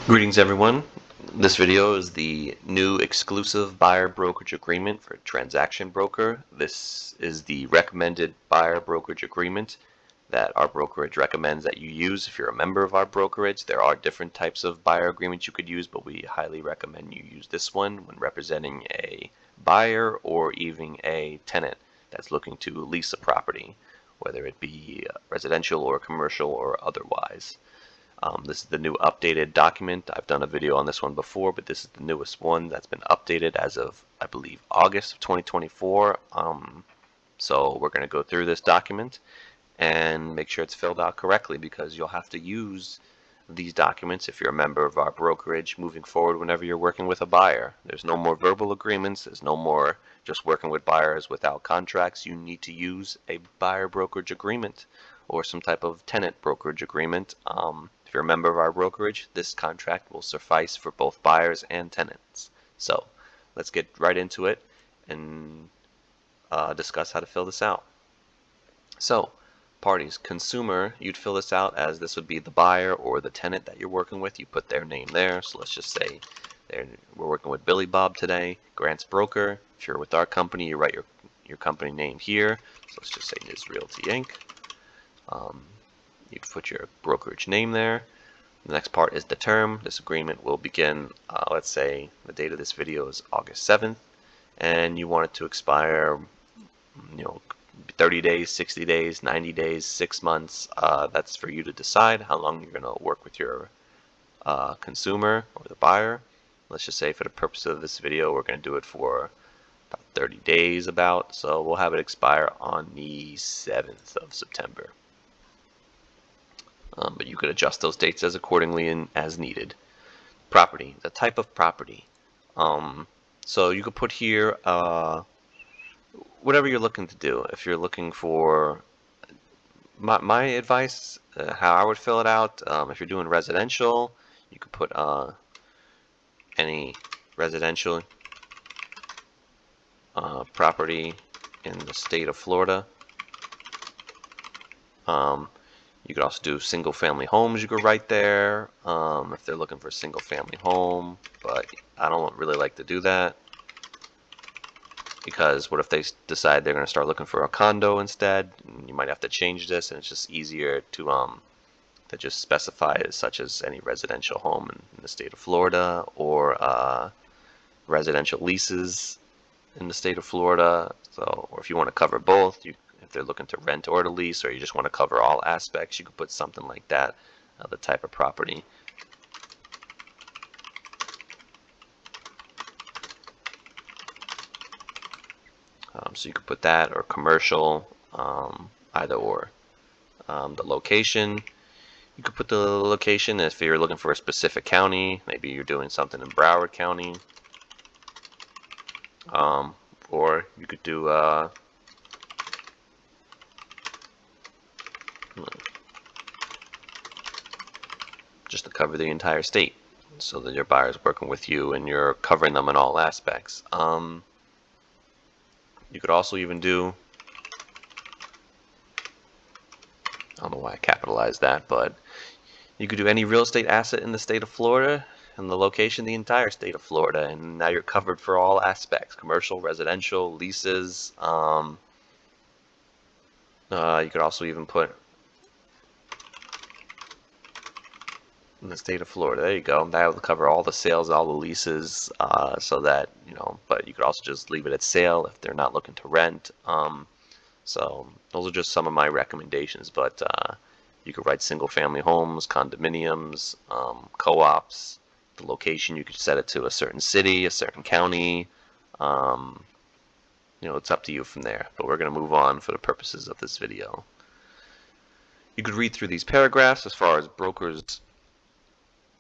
Greetings everyone. This video is the new exclusive buyer brokerage agreement for Transaction Broker. This is the recommended buyer brokerage agreement that our brokerage recommends that you use if you're a member of our brokerage. There are different types of buyer agreements you could use, but we highly recommend you use this one when representing a buyer or even a tenant that's looking to lease a property, whether it be residential or commercial or otherwise. This is the new updated document. I've done a video on this one before, but this is the newest one that's been updated as of, I believe, August of 2024. So we're going to go through this document and make sure it's filled out correctly, because you'll have to use these documents if you're a member of our brokerage moving forward whenever you're working with a buyer. There's no more verbal agreements. There's no more just working with buyers without contracts. You need to use a buyer brokerage agreement or some type of tenant brokerage agreement. If you're a member of our brokerage, this contract will suffice for both buyers and tenants. So let's get right into it and discuss how to fill this out. So parties, consumer, you'd fill this out as this would be the buyer or the tenant that you're working with. You put their name there. So let's just say we're working with Billy Bob today. Grants Broker. If you're with our company, you write your company name here. So let's just say Niz Realty Inc. You'd put your brokerage name there. The next part is the term. This agreement will begin, let's say the date of this video is August 7th, and you want it to expire, 30 days, 60 days, 90 days, 6 months. That's for you to decide how long you're going to work with your consumer or the buyer. Let's just say for the purpose of this video, we're going to do it for about 30 days so we'll have it expire on the 7th of September. But you could adjust those dates as accordingly and as needed. Property, the type of property. So you could put here whatever you're looking to do. If you're looking for my advice, how I would fill it out, if you're doing residential, you could put any residential property in the state of Florida. You could also do single family homes. You could write there if they're looking for a single family home, but I don't really like to do that, because what if they decide they're going to start looking for a condo instead? You might have to change this, and it's just easier to just specify as such as any residential home in the state of Florida, or residential leases in the state of Florida. So, or if you want to cover both, if they're looking to rent or to lease, or you just want to cover all aspects, you could put something like that, the type of property. So you could put that, or commercial, either or. The location, you could put the location if you're looking for a specific county. Maybe you're doing something in Broward County. Or you could do just to cover the entire state, so that your buyer's working with you and you're covering them in all aspects. You could also even do, I don't know why I capitalized that, but you could do any real estate asset in the state of Florida, and the location the entire state of Florida, and now you're covered for all aspects: commercial, residential, leases. You could also even put in the state of Florida. There you go. That will cover all the sales, all the leases, so that, but you could also just leave it at sale if they're not looking to rent. So those are just some of my recommendations, but you could write single family homes, condominiums, co-ops. The location, you could set it to a certain city, a certain county. It's up to you from there, but we're going to move on for the purposes of this video. You could read through these paragraphs as far as brokers'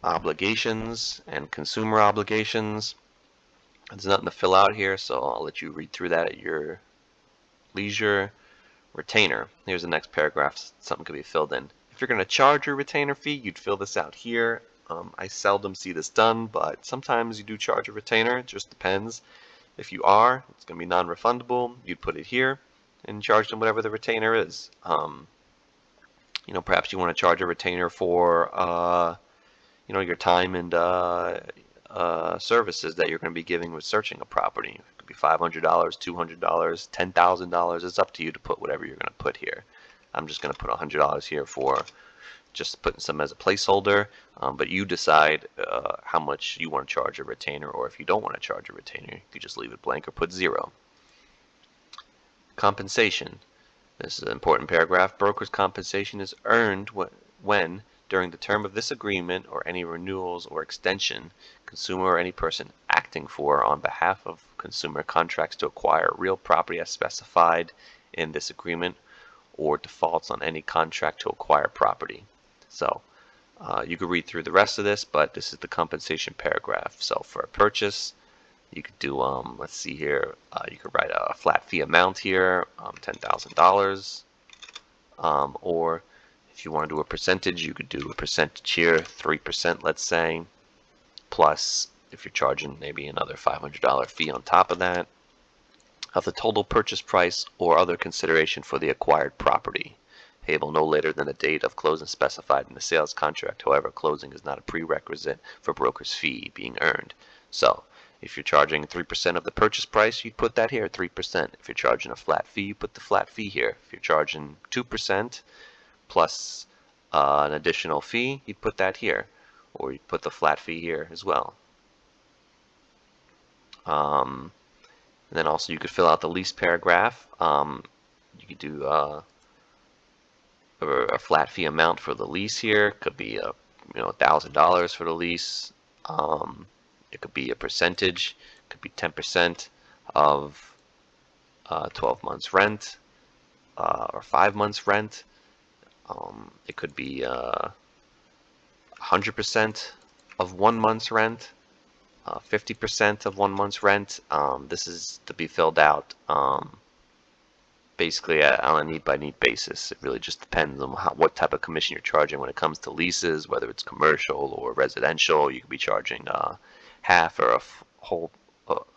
obligations and consumer obligations. There's nothing to fill out here, so I'll let you read through that at your leisure. Retainer, here's the next paragraph. Something could be filled in. If you're going to charge your retainer fee, you'd fill this out here. I seldom see this done, but sometimes you do charge a retainer. It just depends. If you are, it's going to be non-refundable. You'd put it here and charge them whatever the retainer is. Perhaps you want to charge a retainer for your time and services that you're going to be giving with searching a property. It could be $500, $200, $10,000. It's up to you to put whatever you're going to put here. I'm just going to put $100 here for just putting some as a placeholder, but you decide how much you want to charge a retainer, or if you don't want to charge a retainer, you could just leave it blank or put 0. Compensation. This is an important paragraph. Broker's compensation is earned when, during the term of this agreement or any renewals or extension, consumer or any person acting for on behalf of consumer contracts to acquire real property as specified in this agreement or defaults on any contract to acquire property. So you could read through the rest of this, but this is the compensation paragraph. So for a purchase, you could do, let's see here, you could write a flat fee amount here, $10,000. Or if you want to do a percentage, you could do a percentage here, 3%, let's say, plus if you're charging maybe another $500 fee on top of that, of the total purchase price or other consideration for the acquired property, payable no later than the date of closing specified in the sales contract. However, closing is not a prerequisite for broker's fee being earned. So if you're charging 3% of the purchase price, you'd put that here, 3%. If you're charging a flat fee, you put the flat fee here. If you're charging 2% plus an additional fee, you'd put that here, or you'd put the flat fee here as well. And then also you could fill out the lease paragraph. You could do a flat fee amount for the lease here. Could be $1,000 for the lease. It could be a percentage. It could be 10% of 12 months rent or 5 months rent. It could be 100% of 1 month's rent, 50% of 1 month's rent. This is to be filled out basically on a need-by-need basis. It really just depends on what type of commission you're charging when it comes to leases, whether it's commercial or residential. You could be charging half or a whole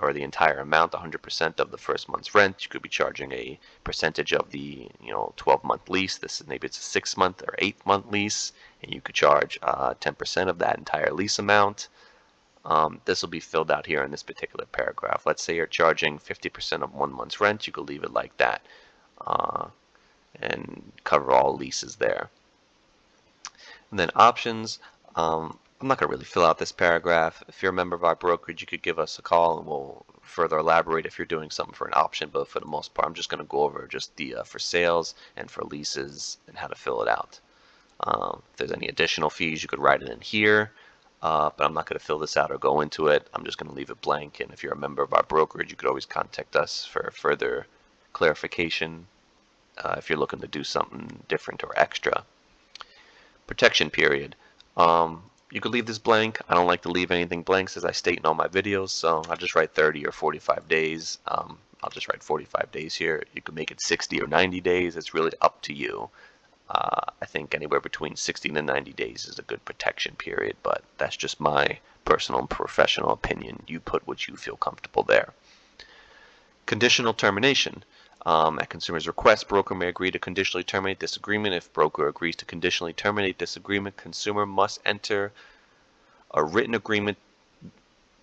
or the entire amount, 100% of the first month's rent. You could be charging a percentage of the 12-month lease. Maybe it's a 6-month or 8-month lease, and you could charge 10% of that entire lease amount. This will be filled out here in this particular paragraph. Let's say you're charging 50% of 1 month's rent. You could leave it like that and cover all leases there. And then options. I'm not going to really fill out this paragraph. If you're a member of our brokerage, you could give us a call and we'll further elaborate if you're doing something for an option. But for the most part, I'm just going to go over just the for sales and for leases and how to fill it out. If there's any additional fees, you could write it in here. But I'm not going to fill this out or go into it. I'm just going to leave it blank. And if you're a member of our brokerage, you could always contact us for further clarification if you're looking to do something different or extra. Protection period. You could leave this blank. I don't like to leave anything blank, as I state in all my videos, so I'll just write 30 or 45 days. I'll just write 45 days here. You could make it 60 or 90 days. It's really up to you. I think anywhere between 60 to 90 days is a good protection period, but that's just my personal and professional opinion. You put what you feel comfortable there. Conditional termination. At consumer's request, broker may agree to conditionally terminate this agreement. If broker agrees to conditionally terminate this agreement, consumer must enter a written agreement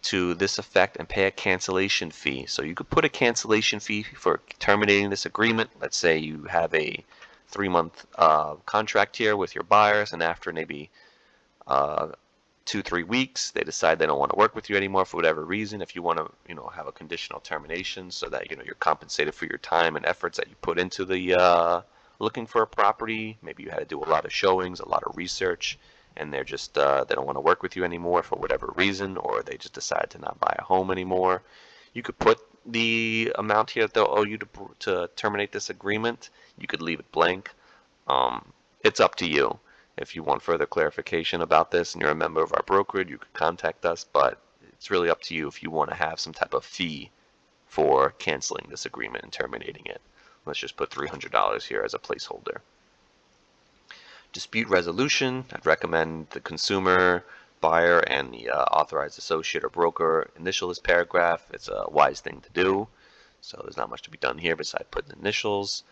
to this effect and pay a cancellation fee. So you could put a cancellation fee for terminating this agreement. Let's say you have a 3-month contract here with your buyers, and after maybe 2-3 weeks they decide they don't want to work with you anymore for whatever reason. If you want to have a conditional termination so that you're compensated for your time and efforts that you put into the looking for a property, maybe you had to do a lot of showings, a lot of research, and they're just they don't want to work with you anymore for whatever reason, or they just decide to not buy a home anymore, you could put the amount here that they'll owe you to terminate this agreement. You could leave it blank. It's up to you. If you want further clarification about this and you're a member of our brokerage, you could contact us, but it's really up to you if you want to have some type of fee for canceling this agreement and terminating it. Let's just put $300 here as a placeholder. Dispute resolution. I'd recommend the consumer, buyer, and the authorized associate or broker initial this paragraph. It's a wise thing to do. So there's not much to be done here besides putting initials.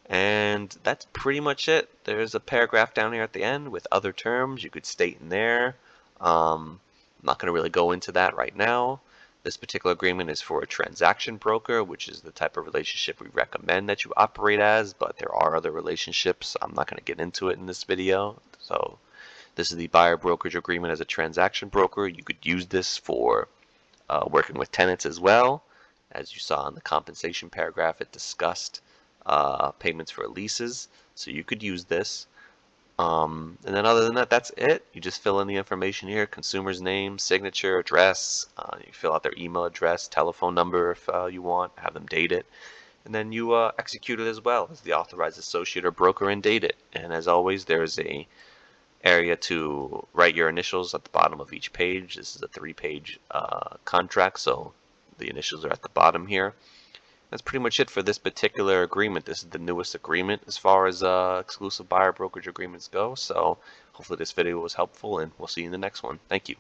And that's pretty much it. There's a paragraph down here at the end with other terms you could state in there. I'm not going to really go into that right now. This particular agreement is for a transaction broker, which is the type of relationship we recommend that you operate as, but there are other relationships. I'm not going to get into it in this video. So this is the buyer brokerage agreement as a transaction broker. You could use this for working with tenants as well. As you saw in the compensation paragraph, it discussed payments for leases. So you could use this. And then other than that, that's it. You just fill in the information here: consumer's name, signature, address. You fill out their email address, telephone number if you want, have them date it. And then you execute it as well as the authorized associate or broker and date it. And as always, there's a area to write your initials at the bottom of each page. This is a 3-page contract, so the initials are at the bottom here. That's pretty much it for this particular agreement. This is the newest agreement as far as exclusive buyer brokerage agreements go. So hopefully this video was helpful, and we'll see you in the next one. Thank you.